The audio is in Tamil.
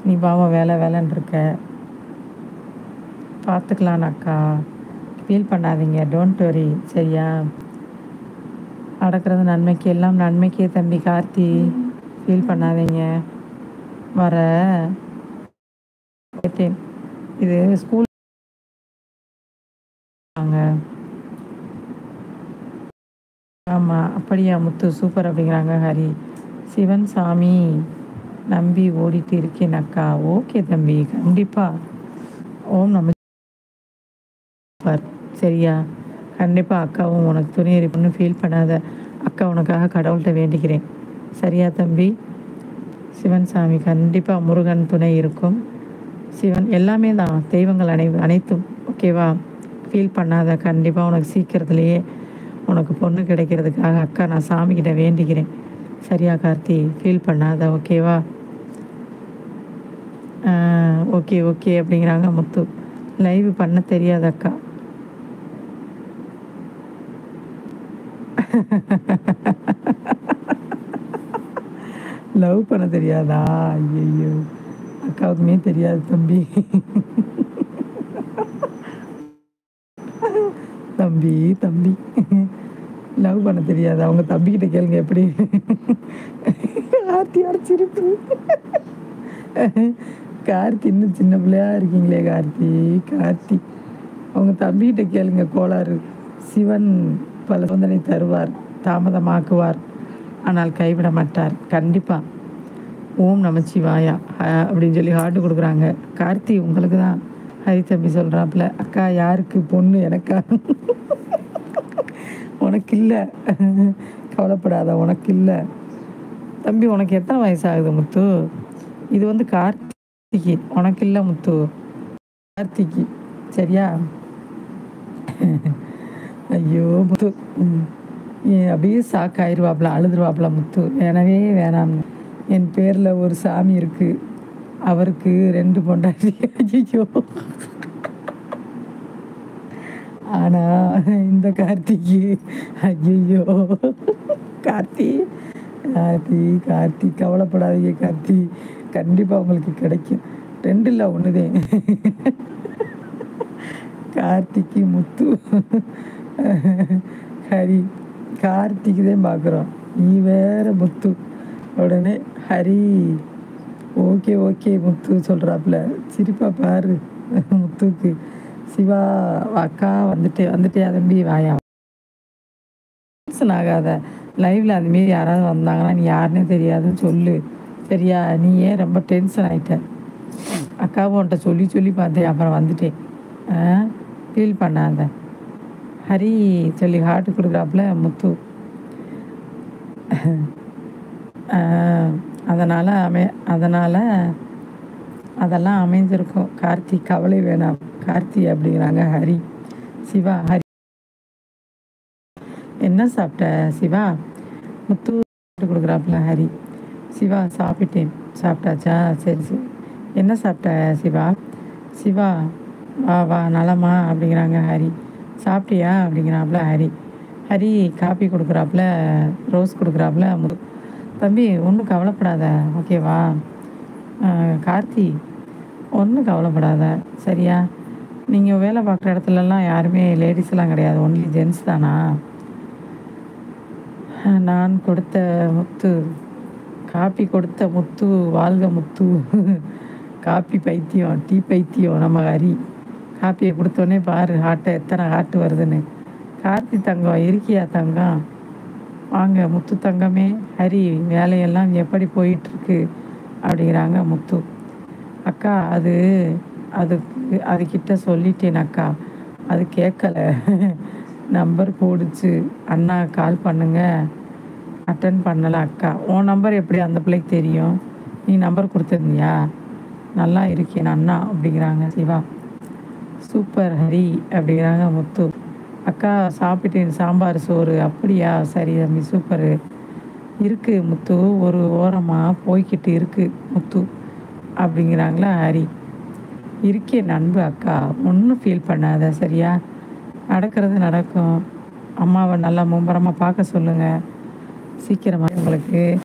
நீ பாவம் வேலை வேலைன்னு இருக்க. பார்த்துக்கலாம் அக்கா. ஃபீல் பண்ணாதீங்க. Don't worry. சரியா? நடக்கிறது நன்மைக்கு, எல்லாம் நன்மைக்கே தம்பி கார்த்தி. ஃபீல் பண்ணாதீங்க. வர கேட்டேன். இது ஸ்கூல் வாங்க. ஆமாம், அப்படியா முத்து, சூப்பர் அப்படிங்கிறாங்க ஹரி. சிவன் சாமி நம்பி ஓடிட்டு இருக்கேன் அக்கா. ஓகே தம்பி, கண்டிப்பாக. ஓம் நம்ம சரியா? கண்டிப்பாக அக்காவும் உனக்கு துணை இருப்புன்னு ஃபீல் பண்ணாத. அக்கா உனக்காக கடவுள்கிட்ட வேண்டிக்கிறேன். சரியா தம்பி? சிவன் சாமி கண்டிப்பாக முருகன் துணை இருக்கும். சிவன் எல்லாமே தான், தெய்வங்கள் அனைத்தும். ஓகேவா? ஃபீல் பண்ணாத. கண்டிப்பாக உனக்கு சீக்கிரத்துலேயே உனக்கு பொண்ணு கிடைக்கிறதுக்காக அக்கா நான் சாமிக்கிட்ட வேண்டிக்கிறேன். சரியா கார்த்தி? ஃபீல் பண்ணாத. ஓகேவா? ஓகே ஓகே அப்படிங்கிறாங்க முத்து. லைவ் பண்ண தெரியாத அக்கா. லவ் பண்ண தெரியாதா? ஐயோ, அக்காவுக்குமே தெரியாது தம்பி. தம்பி தம்பி லவ் பண்ண தெரியாது. அவங்க தம்பிக்கிட்ட கேளுங்க எப்படி. கார்த்தி அரைச்சிருக்கு. கார்த்தி இன்னும் சின்ன பிள்ளையா இருக்கீங்களே கார்த்தி. கார்த்தி அவங்க தம்பிக்கிட்ட கேளுங்க. கோளாறு. சிவன் பல சோதனை தருவார், தாமதமாக்குவார், ஆனால் கைவிட மாட்டார். கண்டிப்பாக. ஓம் நமச்சிவாயா அப்படின்னு சொல்லி ஹார்ட் கொடுக்குறாங்க. கார்த்தி உங்களுக்கு தான் ஹரி தம்பி சொல்கிறாப்புல. அக்கா யாருக்கு பொண்ணு? எனக்கா? உனக்கு இல்லை, கவலைப்படாத, உனக்கு இல்லை தம்பி. உனக்கு எத்தனை வயசாகுது முத்து? இது வந்து கார்த்திக்கு, உனக்கு இல்லை முத்து, கார்த்திக்கு. சரியா? ஐயோ முத்து அப்படியே ஷாக் ஆயிடுவாப்புல, அழுதுருவாப்புல முத்து. எனவே வேணாம், என் பேரில் ஒரு சாமி இருக்குது, அவருக்கு 2 பொண்டாட்டி. ஐயோ, ஆனால் இந்த கார்த்திக்கு ஐயோ. கார்த்தி கார்த்தி கார்த்தி கவலைப்படாதீங்க கார்த்தி. கண்டிப்பாக உங்களுக்கு கிடைக்கும். 2 இல்லை 1 கார்த்திக்கு முத்து ஹரி. கார்த்திக்கு தான் பார்க்குறோம், நீ வேற முத்து. உடனே ஹரி ஓகே ஓகே முத்து சொல்கிறாப்புல. சிரிப்பா பாரு முத்துக்கு. சிவா அக்கா வந்துட்டே தம்பி வாயா. டென்ஷன் ஆகாத. லைவில் அதுமாரி யாராவது வந்தாங்கன்னா நீ யாருன்னே தெரியாதுன்னு சொல்லு. சரியா? நீ ஏன் ரொம்ப டென்ஷன் ஆகிட்ட? அக்காவும் உன்ட்ட சொல்லி பார்த்தேன், அப்புறம் வந்துட்டேன். ஃபீல் பண்ணாத. ஹரி சொல்லி ஹார்ட் கொடுக்குறாப்புல முத்து. அதனால் அதெல்லாம் அமைஞ்சிருக்கும் கார்த்தி, கவலை வேணாம் கார்த்தி அப்படிங்கிறாங்க ஹரி. சிவா ஹரி என்ன சாப்பிட்ட சிவா? முத்து கொடுக்குறாப்புல ஹரி. சிவா சாப்பிட்டேன். சாப்பிட்டாச்சா? சரி சரி. என்ன சாப்பிட்ட சிவா? சிவா வா வா நலமா அப்படிங்கிறாங்க ஹரி. சாப்பிட்டியா அப்படிங்கிறாப்புல ஹரி. ஹரி காப்பி கொடுக்குறாப்புல, ரோஸ் கொடுக்குறாப்புல முத்து. தம்பி ஒன்றும் கவலைப்படாத. ஓகேவா? கார்த்தி ஒன்றும் கவலைப்படாத. சரியா? நீங்கள் வேலை பார்க்குற இடத்துலலாம் யாருமே லேடிஸ்லாம் கிடையாது, ஒன்லி ஜென்ஸ் தானா? நான் கொடுத்த முத்து, காப்பி கொடுத்த முத்து, வாழ்க முத்து. காப்பி பைத்தியம், டீ பைத்தியம் நம்ம ஹரி. காப்பியை கொடுத்தோன்னே பாரு ஹார்ட்டை, எத்தனை ஹார்ட் வருதுன்னு. கார்த்தி தங்கம் இருக்கியா தங்கம்? வாங்க முத்து தங்கமே. ஹரி வேலையெல்லாம் எப்படி போயிட்டுருக்கு அப்படிங்கிறாங்க முத்து. அக்கா அதுக்கிட்ட சொல்லிட்டேன் அக்கா, அது கேட்கல. நம்பர் போடுச்சு, அண்ணா கால் பண்ணுங்க, அட்டன் பண்ணலை அக்கா. உன் நம்பர் எப்படி அந்த பிள்ளைக்கு தெரியும்? நீ நம்பர் கொடுத்துருந்தியா? நல்லா இருக்கேன் அண்ணா அப்படிங்கிறாங்க சிவா. சூப்பர் ஹரி அப்படிங்கிறாங்க முத்து. அக்கா சாப்பிட்டேன், சாம்பார் சோறு. அப்படியா? சரி தம்பி, சூப்பரு. இருக்குது முத்து, ஒரு ஓரமாக போய்கிட்டு இருக்குது முத்து அப்படிங்கிறாங்களா ஹரி. இருக்கேன் அன்பு அக்கா, ஒன்றும் ஃபீல் பண்ணாத. சரியா? நடக்கிறது நடக்கும். அம்மாவை நல்லா மும்பரமாக பார்க்க சொல்லுங்கள். சீக்கிரமாக உங்களுக்கு